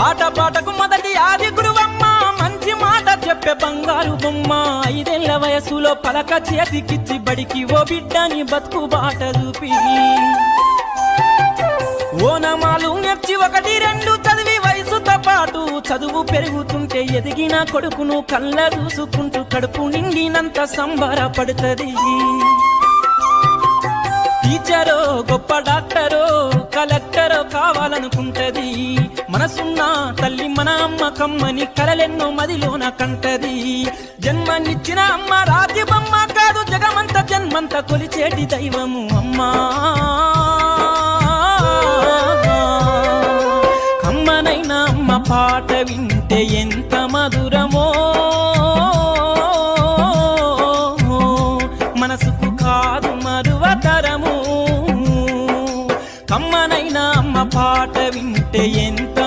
ఆటపాటకు మొదటి ఆది గురువమ్మ మంచి మాట చెప్పే బంగారు బొమ్మ 5 ఏళ్ల వయసులో పలక చేతికిచ్చి బడికి ఓ బిడ్డని బతుకు బాట చూపి ఓనమాలు నేర్చి 1, 2 చదివి వయసుతో పాటు చదువు పెరుగుతుంటే ఎదిగిన కొడుకును కళ్ళ చూసుకుంటూ కడుపు నిండినంత సంబరపడుతుంది. టీచరో గొప్ప డాక్టరో కలెక్టరో కావాలనుకుంటది. మనసున్న తల్లి మన అమ్మ కమ్మని కలలెన్నో మదిలోన కంటది. జన్మనిచ్చిన అమ్మ రాజ్యమమ్మ కాదు జగమంత జన్మంత కొలిచేటి దైవము అమ్మా. కమ్మనైన అమ్మ పాట వింటే ఎంత మధురమో మనసుకు కాదు మరువతరము. కమ్మనైన అమ్మ పాట వింటే ఎంత